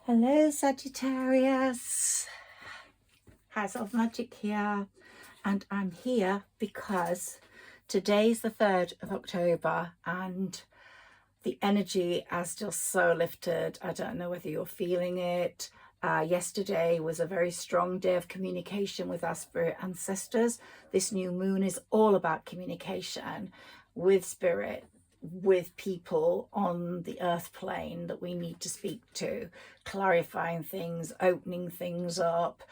Hello Sagittarius, House of Magic here, and I'm here because today's the 3rd of October and the energy has just so lifted. I don't know whether you're feeling it. Yesterday was a very strong day of communication with our spirit ancestors. This new moon is all about communication with spirit, with people on the earth plane that we need to speak to, clarifying things, opening things up.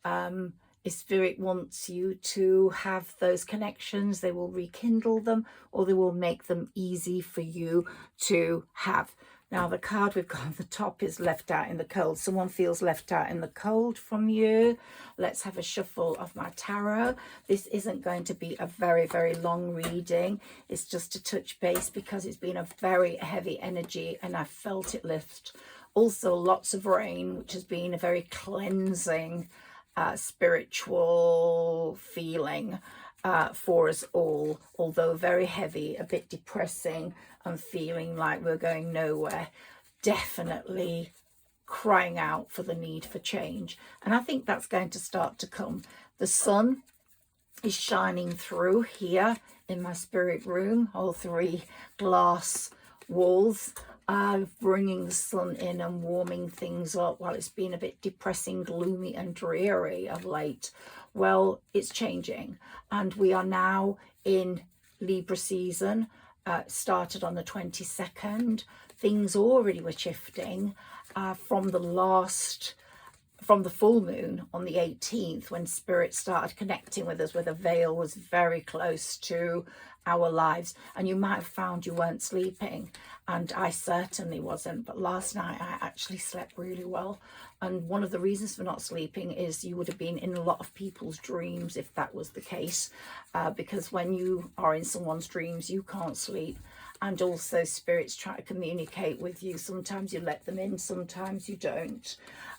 If spirit wants you to have those connections, they will rekindle them, or they will make them easy for you to have. Now, the card we've got on the top is left out in the cold. Someone feels left out in the cold from you. Let's have a shuffle of my tarot. This isn't going to be a very, very long reading. It's just a touch base because it's been a very heavy energy and I felt it lift. Also, lots of rain, which has been a very cleansing, spiritual feeling for us all, although very heavy, a bit depressing and feeling like we're going nowhere. Definitely crying out for the need for change, and I think that's going to start to come. The sun is shining through here in my spirit room. All 3 glass walls are bringing the sun in and warming things up while it's been a bit depressing, gloomy and dreary of late. Well, it's changing and we are now in Libra season. Started on the 22nd. Things already were shifting from the full moon on the 18th, when spirit started connecting with us, where the veil was very close to our lives. And you might have found you weren't sleeping, and I certainly wasn't, but last night I actually slept really well. And one of the reasons for not sleeping is you would have been in a lot of people's dreams if that was the case, because when you are in someone's dreams you can't sleep. And also spirits try to communicate with you. Sometimes you let them in, sometimes you don't.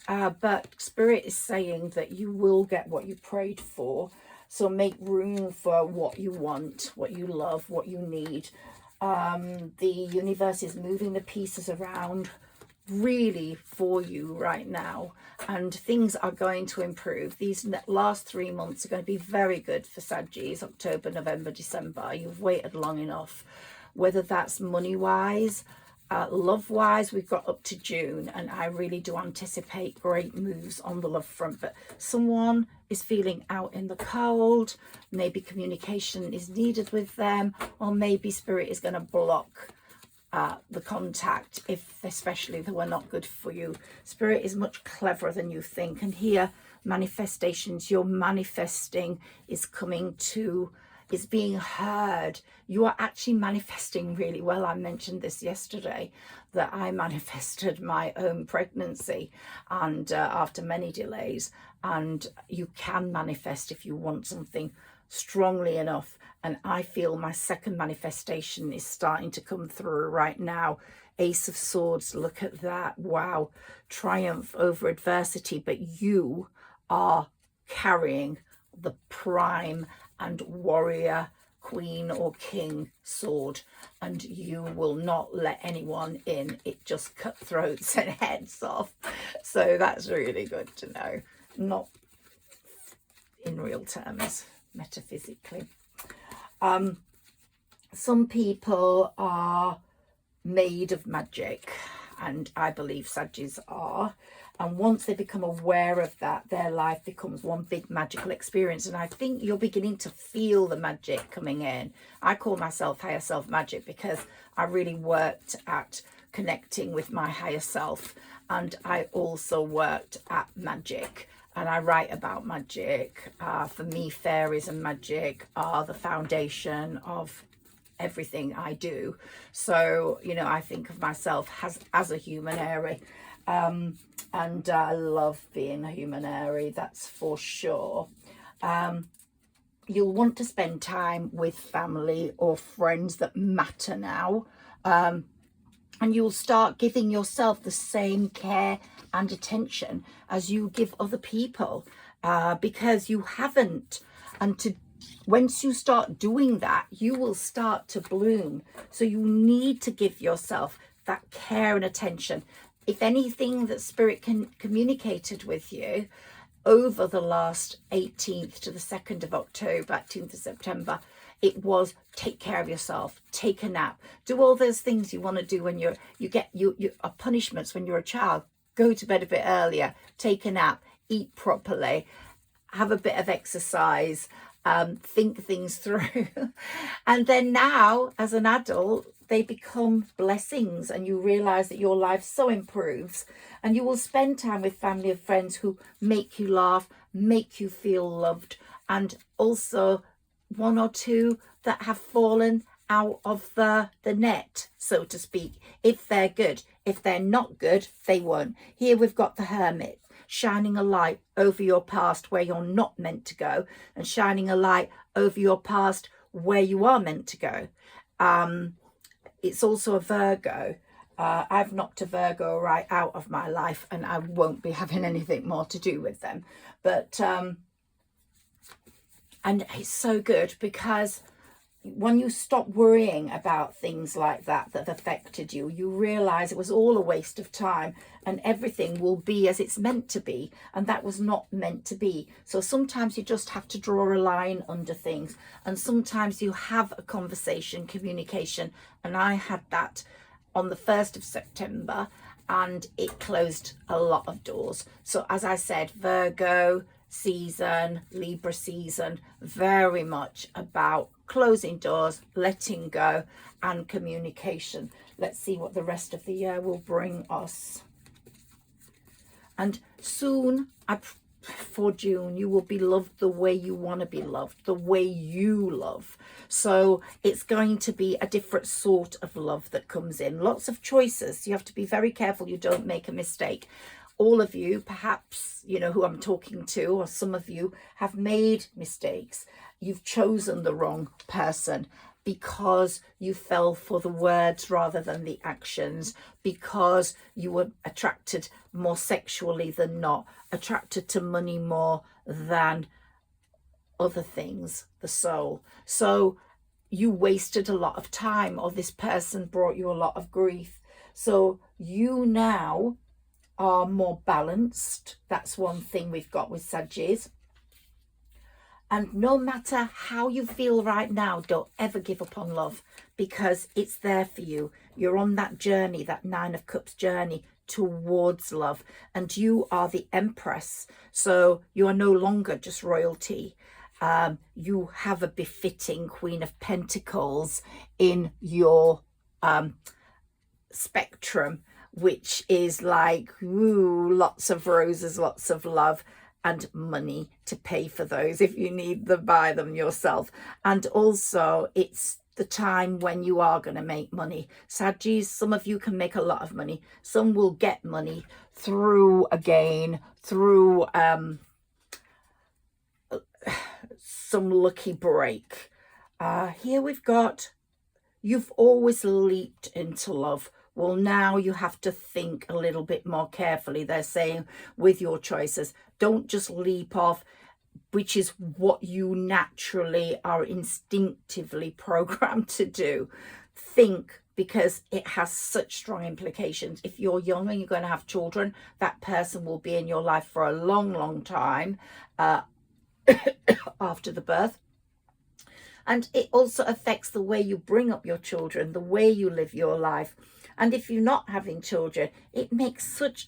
But spirit is saying that you will get what you prayed for. So make room for what you want, what you love, what you need. The universe is moving the pieces around really for you right now, and things are going to improve. These last 3 months are going to be very good for Sagittarius. October, November, December. You've waited long enough. Whether that's money wise, love wise, we've got up to June, and I really do anticipate great moves on the love front. But someone is feeling out in the cold. Maybe communication is needed with them, or maybe spirit is going to block the contact, if especially they were not good for you. Spirit is much cleverer than you think, and here manifestations, your manifesting is coming to, is being heard. You are actually manifesting really well. I mentioned this yesterday, that I manifested my own pregnancy, and after many delays, and you can manifest if you want something strongly enough. And I feel my second manifestation is starting to come through right now. Ace of Swords, look at that. Wow. Triumph over adversity. But you are carrying the prime and warrior, queen or king sword, and you will not let anyone in. It just cut throats and heads off. So that's really good to know. Not in real terms, metaphysically. Some people are made of magic, and I believe Sagittarius are. And once they become aware of that, their life becomes one big magical experience. And I think you're beginning to feel the magic coming in. I call myself higher self magic because I really worked at connecting with my higher self. And I also worked at magic. And I write about magic. For me, fairies and magic are the foundation of everything I do. So, you know, I think of myself as a humanary. And I love being a humanary, that's for sure. You'll want to spend time with family or friends that matter now. And you'll start giving yourself the same care and attention as you give other people, because you haven't. And once you start doing that, you will start to bloom. So you need to give yourself that care and attention. if anything that Spirit communicated with you over the last 18th to the 2nd of October, 18th of September, it was take care of yourself, take a nap, do all those things you want to do when you are punishments when you're a child. Go to bed a bit earlier, take a nap, eat properly, have a bit of exercise, think things through. And then now as an adult, they become blessings, and you realize that your life so improves, and you will spend time with family and friends who make you laugh, make you feel loved, and also one or two that have fallen out of the net, so to speak, if they're good. If they're not good, they won't. Here we've got the Hermit, shining a light over your past where you're not meant to go, and shining a light over your past where you are meant to go. It's also a Virgo. I've knocked a Virgo right out of my life, and I won't be having anything more to do with them. But and it's so good, because when you stop worrying about things like that have affected you, you realize it was all a waste of time, and everything will be as it's meant to be, and that was not meant to be. So sometimes you just have to draw a line under things, and sometimes you have a conversation, communication, and I had that on the 1st of September, and it closed a lot of doors. So as I said, Virgo season, Libra season, very much about closing doors, letting go, and communication. Let's see what the rest of the year will bring us. And soon, for June, you will be loved the way you want to be loved, the way you love. So it's going to be a different sort of love that comes in. Lots of choices. You have to be very careful you don't make a mistake. All of you, perhaps, you know who I'm talking to, or some of you have made mistakes. You've chosen the wrong person because you fell for the words rather than the actions, because you were attracted more sexually than not, attracted to money more than other things, the soul. So you wasted a lot of time, or this person brought you a lot of grief. So you now are more balanced. That's one thing we've got with Sagittarius. And no matter how you feel right now, don't ever give up on love, because it's there for you. You're on that journey, that 9 of Cups journey towards love, and you are the Empress. So you are no longer just royalty. You have a befitting Queen of Pentacles in your spectrum, which is like, ooh, lots of roses, lots of love, and money to pay for those if you need them, buy them yourself. And also it's the time when you are going to make money. Saggies, some of you can make a lot of money. Some will get money through a gain, through some lucky break. Here we've got, you've always leaped into love. Well, now you have to think a little bit more carefully. They're saying with your choices, don't just leap off, which is what you naturally are instinctively programmed to do. Think, because it has such strong implications. If you're young and you're going to have children, that person will be in your life for a long, long time after the birth. And it also affects the way you bring up your children, the way you live your life. And if you're not having children, it makes such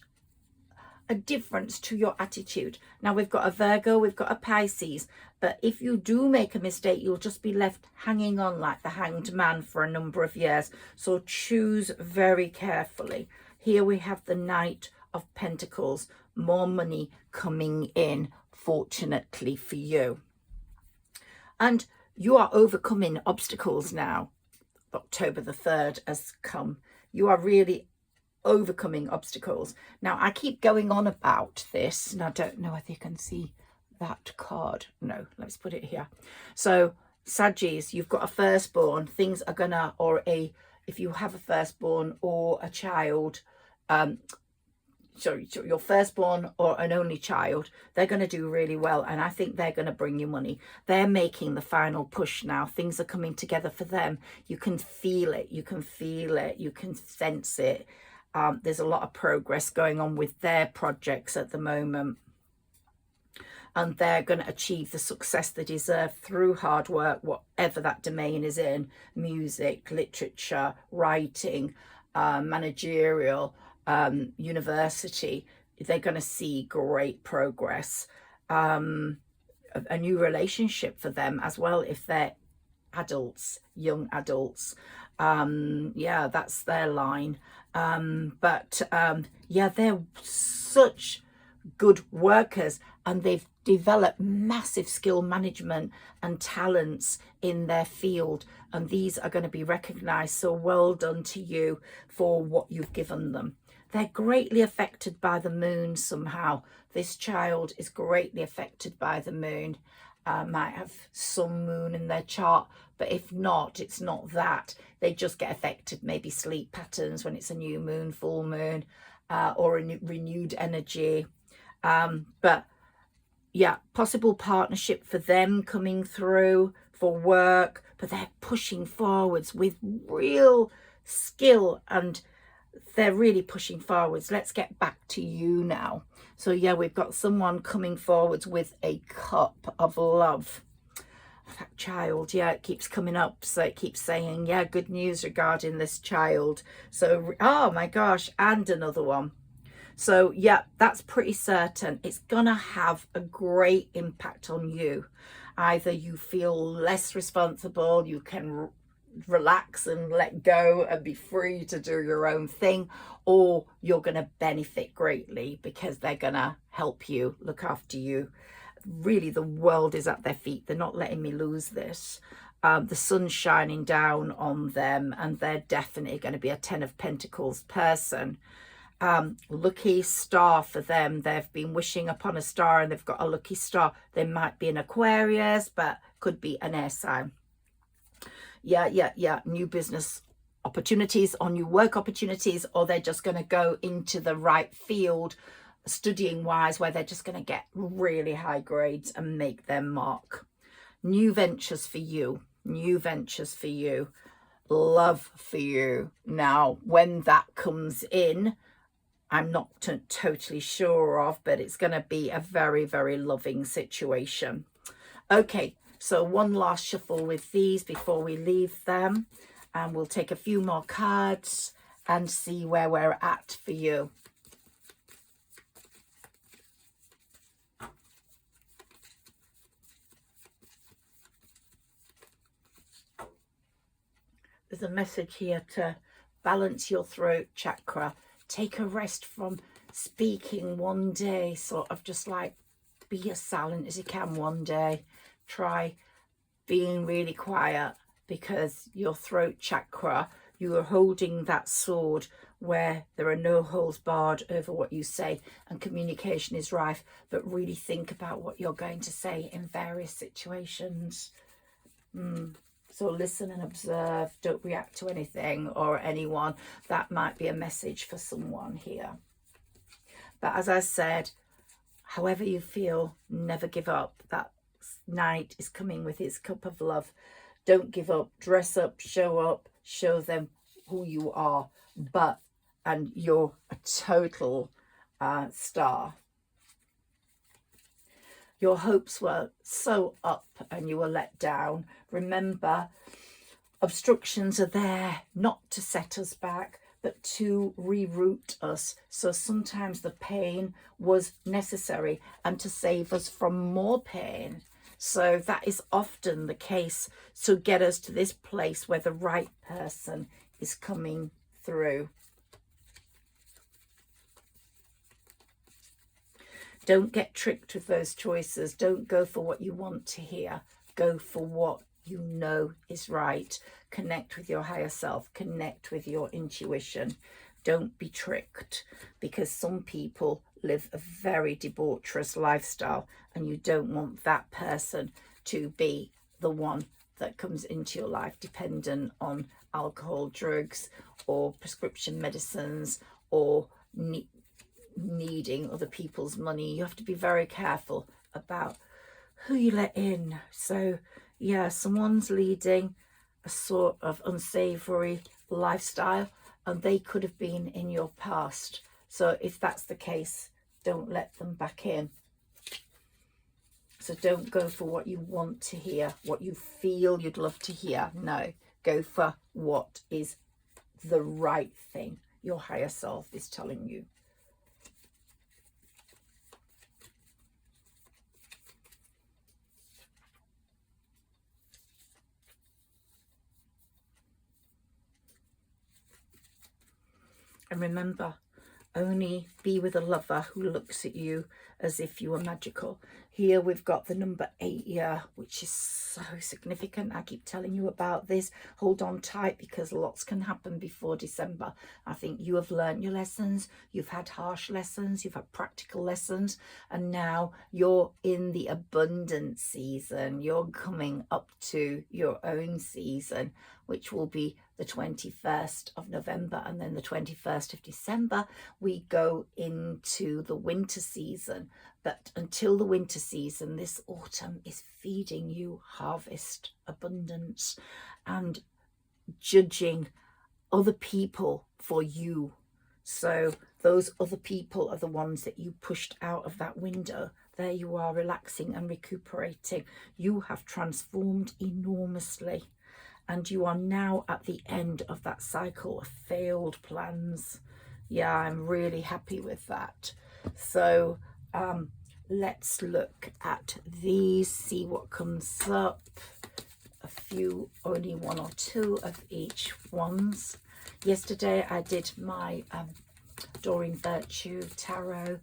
a difference to your attitude. Now we've got a Virgo, we've got a Pisces, but if you do make a mistake, you'll just be left hanging on like the hanged man for a number of years. So choose very carefully. Here we have the Knight of Pentacles, more money coming in, fortunately for you. And you are overcoming obstacles now. October the 3rd has come. You are really overcoming obstacles. Now, I keep going on about this, and I don't know if you can see that card. No, let's put it here. So, Sagittarius, you've got a firstborn. Things are gonna, if you have a firstborn or a child, sorry, your firstborn or an only child, they're going to do really well, and I think they're going to bring you money. They're making the final push now. Things are coming together for them. You can feel it, you can feel it, you can sense it. There's a lot of progress going on with their projects at the moment, and they're going to achieve the success they deserve through hard work, whatever that domain is in: music, literature, writing, managerial, university. They're going to see great progress. A new relationship for them as well, if they're adults, young adults. Yeah, that's their line. Yeah, they're such good workers, and they've developed massive skill management and talents in their field, and these are going to be recognized. So well done to you for what you've given them. They're greatly affected by the moon somehow. This child is greatly affected by the moon. Might have some moon in their chart, but if not, it's not that. They just get affected, maybe sleep patterns when it's a new moon, full moon, or a renewed energy. But yeah, possible partnership for them coming through for work, but they're pushing forwards with real skill, and they're really pushing forwards. Let's get back to you now. So yeah, we've got someone coming forwards with a cup of love. That child, yeah, it keeps coming up. So it keeps saying, yeah, good news regarding this child. So, oh my gosh, and another one. So yeah, that's pretty certain. It's gonna have a great impact on you. Either you feel less responsible, you can relax and let go and be free to do your own thing, or you're going to benefit greatly because they're going to help you, look after you. Really, the world is at their feet. They're not letting me lose this. The sun's shining down on them, and they're definitely going to be a 10 of Pentacles person. Lucky star for them. They've been wishing upon a star and they've got a lucky star. They might be an Aquarius, but could be an air sign. Yeah. New business opportunities or new work opportunities, or they're just going to go into the right field studying wise, where they're just going to get really high grades and make their mark. New ventures for you. New ventures for you. Love for you. Now, when that comes in, I'm not totally sure of, but it's going to be a very, very loving situation. Okay, so one last shuffle with these before we leave them, and we'll take a few more cards and see where we're at for you. There's a message here to balance your throat chakra. Take a rest from speaking one day, sort of just like be as silent as you can one day. Try being really quiet, because your throat chakra, you are holding that sword where there are no holes barred over what you say, and communication is rife. But really think about what you're going to say in various situations. So listen and observe. Don't react to anything or anyone. That might be a message for someone here. But as I said, however you feel, never give up. That Knight is coming with his cup of love. Don't give up. Dress up, show them who you are. And you're a total star. Your hopes were so up and you were let down. Remember, obstructions are there not to set us back, but to reroute us. So sometimes the pain was necessary and to save us from more pain. So that is often the case to get us to this place where the right person is coming through. Don't get tricked with those choices. Don't go for what you want to hear. Go for what you know is right. Connect with your higher self. Connect with your intuition. Don't be tricked, because some people live a very debaucherous lifestyle, and you don't want that person to be the one that comes into your life dependent on alcohol, drugs, or prescription medicines, or needing other people's money. You have to be very careful about who you let in. So yeah, someone's leading a sort of unsavory lifestyle, and they could have been in your past. So if that's the case, don't let them back in. So don't go for what you want to hear, what you feel you'd love to hear. No, go for what is the right thing your higher self is telling you. And remember, only be with a lover who looks at you as if you were magical. Here we've got the number 8 year, which is so significant. I keep telling you about this. Hold on tight, because lots can happen before December. I think you have learned your lessons. You've had harsh lessons. You've had practical lessons. And now you're in the abundance season. You're coming up to your own season, which will be the 21st of November, and then the 21st of December we go into the winter season. But until the winter season, this autumn is feeding you harvest, abundance, and judging other people for you. So those other people are the ones that you pushed out of that window. There you are, relaxing and recuperating. You have transformed enormously. And you are now at the end of that cycle of failed plans. Yeah, I'm really happy with that. So let's look at these, see what comes up. A few, only 1 or 2 of each ones. Yesterday I did my Doreen Virtue Tarot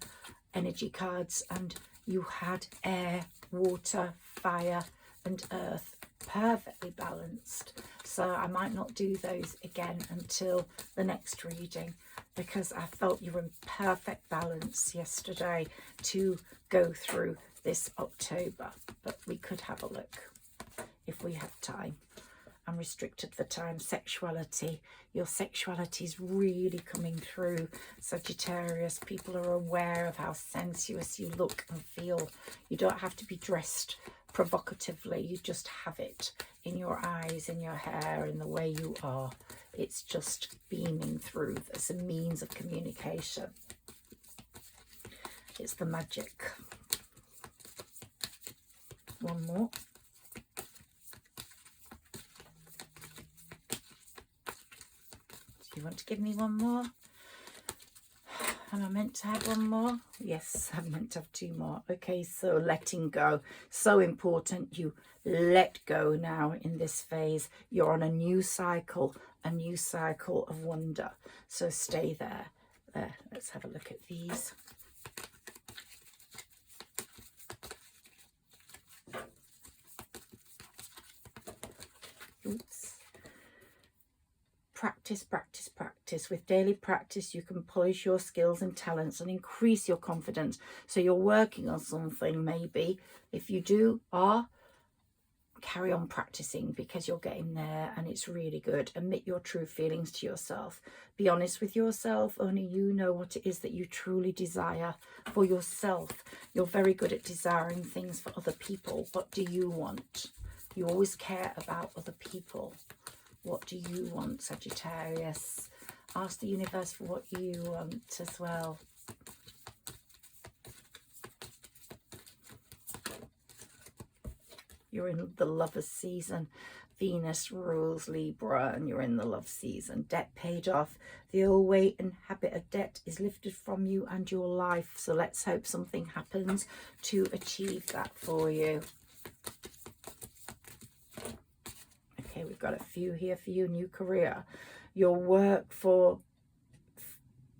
energy cards, and you had air, water, fire and earth, perfectly balanced. So I might not do those again until the next reading, because I felt you were in perfect balance yesterday to go through this October. But we could have a look if we have time. I'm restricted for time. Sexuality, your sexuality is really coming through, Sagittarius. People are aware of how sensuous you look and feel. You don't have to be dressed provocatively, you just have it in your eyes, in your hair, in the way you are. It's just beaming through. There's a means of communication. It's the magic. One more. Do you want to give me one more? Am I meant to have one more? Yes, I'm meant to have 2 more. Okay, so letting go. So important. You let go now in this phase. You're on a new cycle of wonder. So stay there. There, let's have a look at these. Oops. Practice, practice, practice. With daily practice, you can polish your skills and talents and increase your confidence. So you're working on something, maybe. If you carry on practicing, because you're getting there and it's really good. Admit your true feelings to yourself. Be honest with yourself. Only you know what it is that you truly desire for yourself. You're very good at desiring things for other people. What do you want? You always care about other people. What do you want, Sagittarius? Ask the universe for what you want as well. You're in the lover's season. Venus rules Libra, and you're in the love season. Debt paid off. The old weight and habit of debt is lifted from you and your life. So let's hope something happens to achieve that for you. Okay, we've got a few here for you. New career. Your work for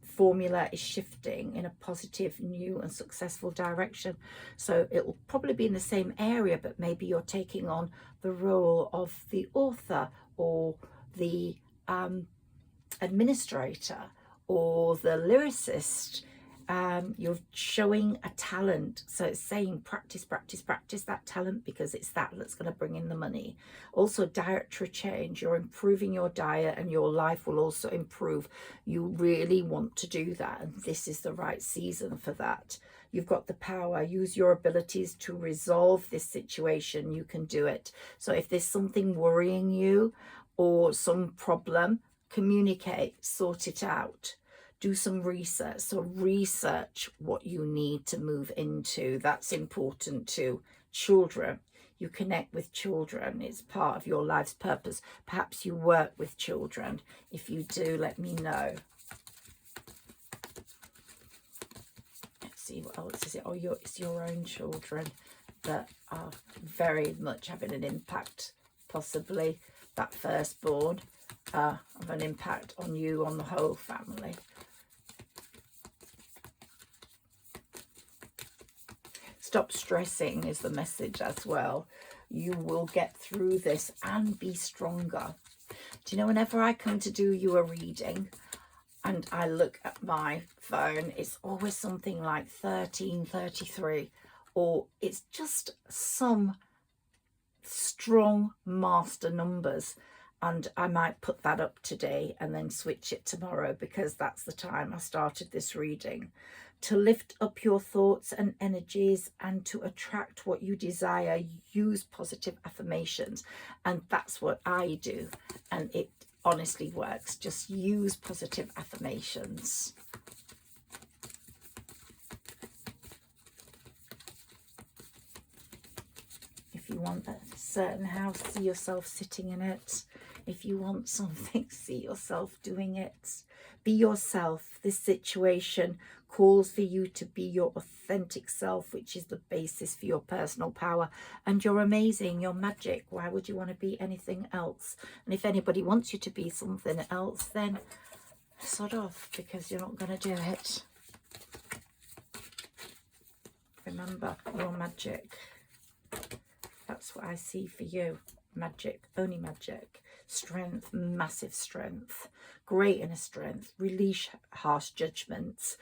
formula is shifting in a positive, new and successful direction. So it will probably be in the same area, but maybe you're taking on the role of the author or the administrator or the lyricist. You're showing a talent. So it's saying practice, practice, practice that talent, because it's that that's going to bring in the money. Also dietary change. You're improving your diet and your life will also improve. You really want to do that, and this is the right season for that. You've got the power. Use your abilities to resolve this situation. You can do it. So if there's something worrying you or some problem, communicate, sort it out, do some research. So research what you need to move into. That's important to children. You connect with children. It's part of your life's purpose. Perhaps you work with children. If you do, let me know. Let's see what else is it. Oh, it's your own children that are very much having an impact, possibly that firstborn, of an impact on you, on the whole family. Stop stressing is the message as well. You will get through this and be stronger. Do you know, whenever I come to do you a reading and I look at my phone, it's always something like 1333, or it's just some strong master numbers. And I might put that up today and then switch it tomorrow, because that's the time I started this reading. To lift up your thoughts and energies and to attract what you desire, use positive affirmations. And that's what I do. And it honestly works. Just use positive affirmations. If you want a certain house, see yourself sitting in it. If you want something, see yourself doing it. Be yourself. This situation calls for you to be your authentic self, which is the basis for your personal power. And you're amazing. You're magic. Why would you want to be anything else? And if anybody wants you to be something else, then sod off, because you're not going to do it. Remember, you're magic. That's what I see for you. Magic. Only magic. Strength. Massive strength. Great inner strength. Release harsh judgments.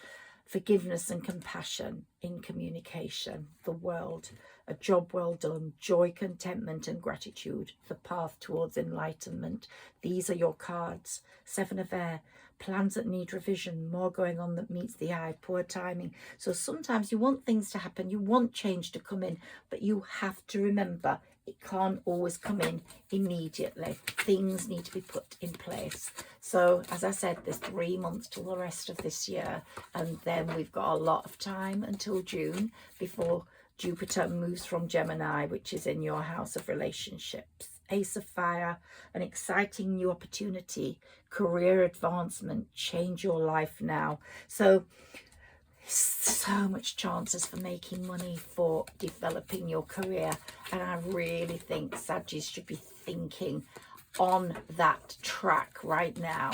Forgiveness and compassion in communication. The world. A job well done. Joy, contentment and gratitude. The path towards enlightenment. These are your cards. 7 of air. Plans that need revision. More going on that meets the eye. Poor timing. So sometimes you want things to happen. You want change to come in. But you have to remember, it can't always come in immediately. Things need to be put in place. So, as I said, there's 3 months till the rest of this year. And then we've got a lot of time until June before Jupiter moves from Gemini, which is in your house of relationships. Ace of Fire, an exciting new opportunity, career advancement, change your life now. So much chances for making money, for developing your career. And I really think Saggies should be thinking on that track right now.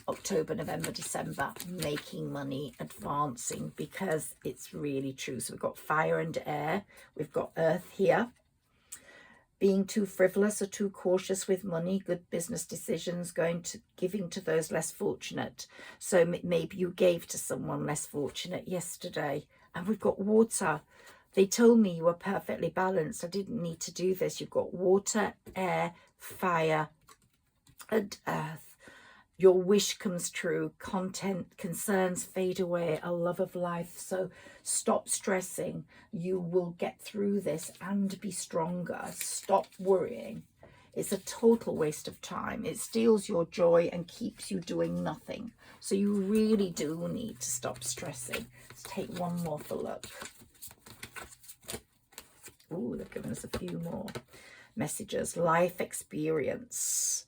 October, November, December, making money, advancing, because it's really true. So we've got fire and air. We've got earth here. Being too frivolous or too cautious with money, good business decisions, giving to those less fortunate. So maybe you gave to someone less fortunate yesterday. And we've got water. They told me you were perfectly balanced. I didn't need to do this. You've got water, air, fire, and earth. Your wish comes true. Concerns fade away. A love of life. So stop stressing. You will get through this and be stronger. Stop worrying. It's a total waste of time. It steals your joy and keeps you doing nothing. So you really do need to stop stressing. Let's take one more for look. Ooh, they've given us a few more messages. Life experience.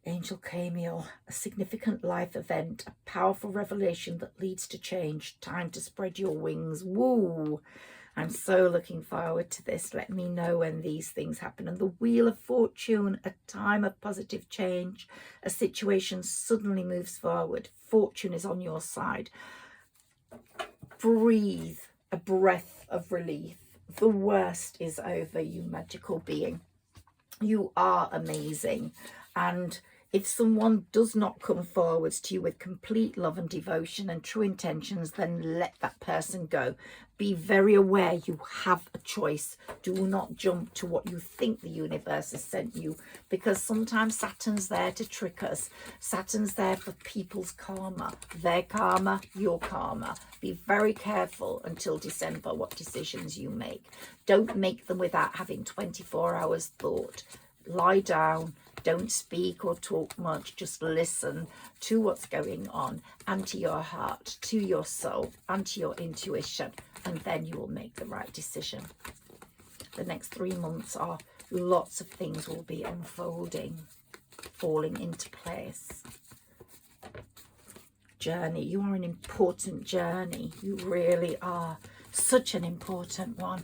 Angel Camille, a significant life event, a powerful revelation that leads to change. Time to spread your wings. Woo! I'm so looking forward to this. Let me know when these things happen. And the Wheel of Fortune, a time of positive change. A situation suddenly moves forward. Fortune is on your side. Breathe a breath of relief. The worst is over, you magical being. You are amazing. And if someone does not come forward to you with complete love and devotion and true intentions, then let that person go. Be very aware you have a choice. Do not jump to what you think the universe has sent you, because sometimes Saturn's there to trick us. Saturn's there for people's karma. Their karma, your karma. Be very careful until December what decisions you make. Don't make them without having 24 hours thought. lie down, don't speak or talk much, just listen to what's going on, and to your heart, to your soul, and to your intuition, and then you will make the right decision. The next 3 months are lots of things will be unfolding, falling into place. Journey, you are an important journey. You really are such an important one.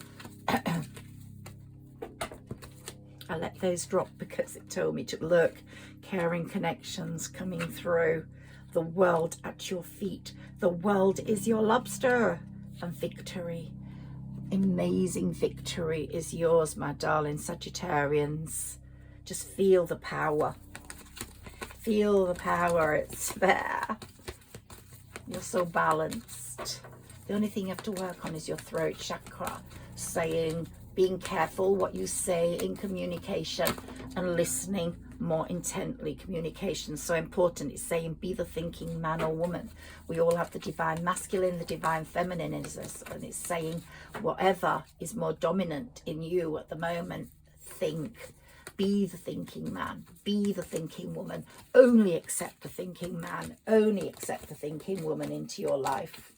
I let those drop because it told me to look. Caring connections coming through. The world at your feet. The world is your lobster. And victory, amazing victory is yours, my darling Sagittarians. Just feel the power. Feel the power. It's there. You're so balanced. The only thing you have to work on is your throat chakra, saying, being careful what you say in communication, and listening more intently. Communication is so important. It's saying, be the thinking man or woman. We all have the divine masculine, the divine feminine in us, and it's saying whatever is more dominant in you at the moment, think. Be the thinking man, be the thinking woman. Only accept the thinking man, only accept the thinking woman into your life.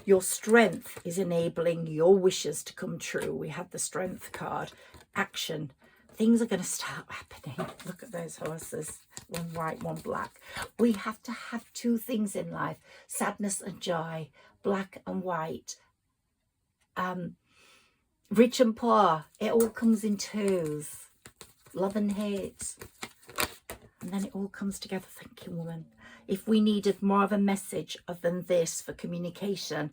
Your strength is enabling your wishes to come true. We have the strength card. Action. Things are going to start happening. Look at those horses. One white, one black. We have to have two things in life. Sadness and joy. Black and white. Rich and poor. It all comes in twos. Love and hate. And then it all comes together. Thinking woman. If we needed more of a message than this for communication,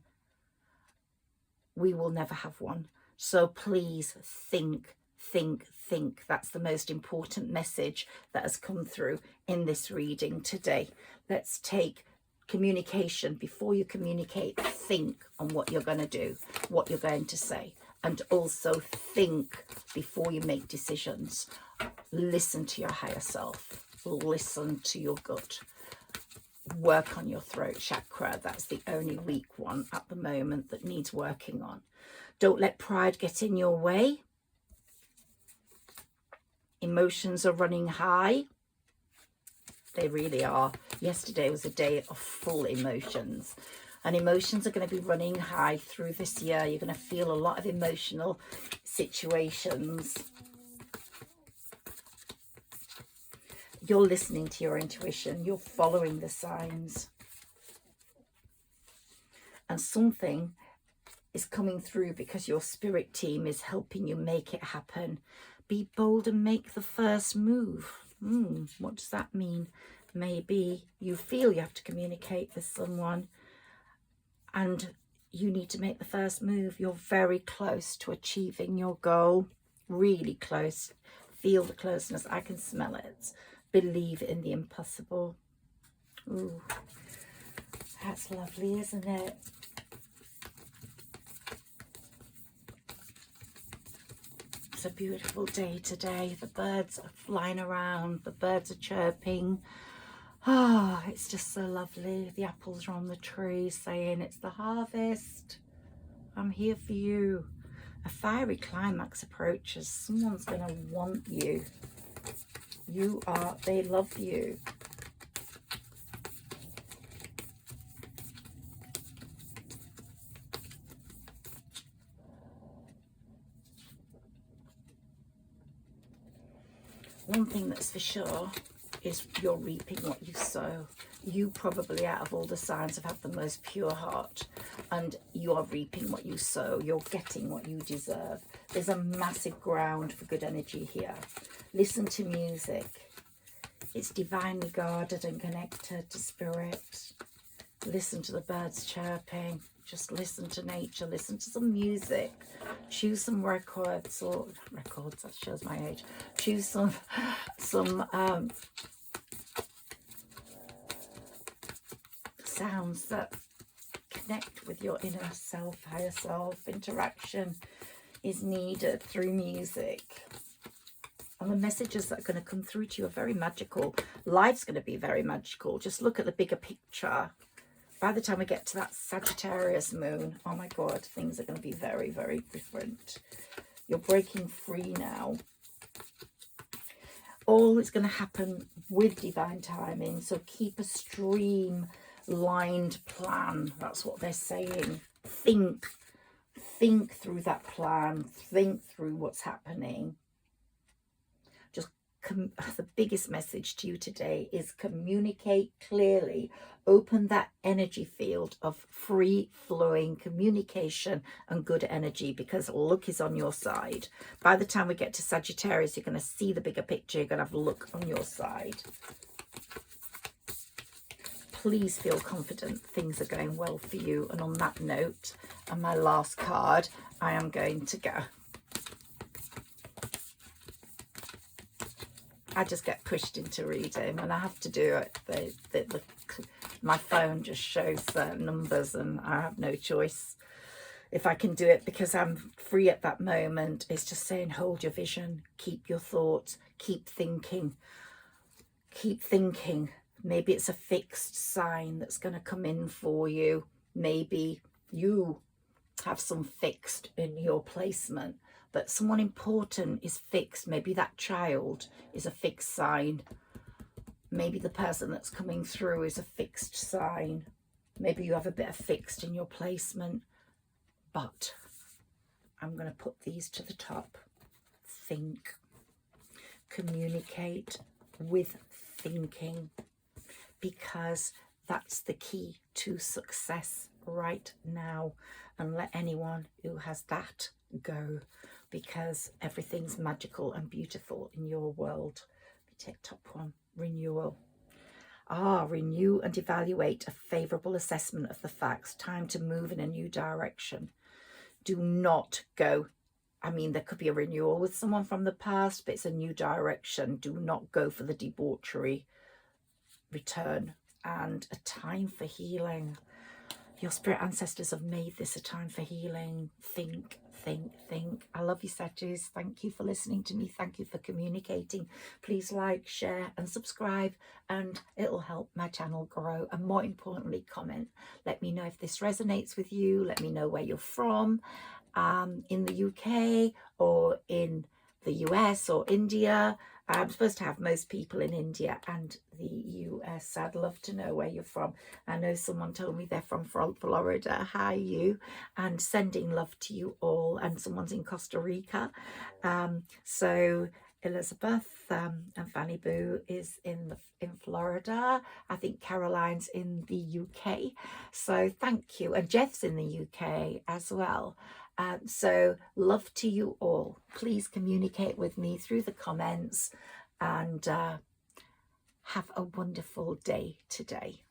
we will never have one. So please think, think, think. That's the most important message that has come through in this reading today. Let's take communication. Before you communicate, think on what you're going to do, what you're going to say. And also think before you make decisions. Listen to your higher self. Listen to your gut. Work on your throat chakra. That's the only weak one at the moment that needs working on. Don't let pride get in your way. Emotions are running high. They really are. Yesterday was a day of full emotions. And emotions are going to be running high through this year. You're going to feel a lot of emotional situations. You're listening to your intuition. You're following the signs. And something is coming through because your spirit team is helping you make it happen. Be bold and make the first move. What does that mean? Maybe you feel you have to communicate with someone and you need to make the first move. You're very close to achieving your goal. Really close. Feel the closeness. I can smell it. Believe in the impossible. Ooh, that's lovely, isn't it? It's a beautiful day today. The birds are flying around. The birds are chirping. Ah, oh, it's just so lovely. The apples are on the tree saying it's the harvest. I'm here for you. A fiery climax approaches. Someone's going to want you. You are, they love you. One thing that's for sure is you're reaping what you sow. You probably, out of all the signs, have had the most pure heart, and you are reaping what you sow. You're getting what you deserve. There's a massive ground for good energy here. Listen to music. It's divinely guarded and connected to spirit. Listen to the birds chirping. Just listen to nature. Listen to some music. Choose some records, or records, that shows my age. Choose some sounds that connect with your inner self, higher self. Interaction is needed through music. And the messages that are going to come through to you are very magical. Life's going to be very magical. Just look at the bigger picture. By the time we get to that Sagittarius moon, oh my God, things are going to be very, very different. You're breaking free now. all is going to happen with divine timing. So keep a streamlined plan. That's what they're saying. Think through that plan. Think through what's happening. Just the biggest message to you today is communicate clearly. Open that energy field of free flowing communication and good energy, because luck is on your side. By the time we get to Sagittarius, you're going to see the bigger picture. You're going to have luck on your side. Please feel confident things are going well for you. And on that note, and my last card, I am going to go. I just get pushed into reading and I have to do it. My phone just shows certain numbers and I have no choice if I can do it, because I'm free at that moment. It's just saying, hold your vision, keep your thoughts, keep thinking. Maybe it's a fixed sign that's going to come in for you. Maybe you have some fixed in your placement, but someone important is fixed. Maybe that child is a fixed sign. Maybe the person that's coming through is a fixed sign. Maybe you have a bit of fixed in your placement, but I'm going to put these to the top. Think. Communicate with thinking, because that's the key to success right now. And let anyone who has that go, because everything's magical and beautiful in your world. Let me take top one. Renewal. Renew and evaluate a favourable assessment of the facts. Time to move in a new direction. Do not go. I mean, there could be a renewal with someone from the past, but it's a new direction. Do not go for the debauchery. Return. And a time for healing. Your spirit ancestors have made this a time for healing. Think. I love you, Sagittarius. Thank you for listening to me. Thank you for communicating. Please like, share and subscribe, and it'll help my channel grow. And more importantly, comment. Let me know if this resonates with you. Let me know where you're from, in the UK or in the US or India. I'm supposed to have most people in India and the US. I'd love to know where you're from. I know someone told me they're from Florida. Hi, you. And sending love to you all. And someone's in Costa Rica. So Elizabeth and Fanny Boo is in Florida. I think Caroline's in the UK. So thank you. And Jeff's in the UK as well. So love to you all. Please communicate with me through the comments, and have a wonderful day today.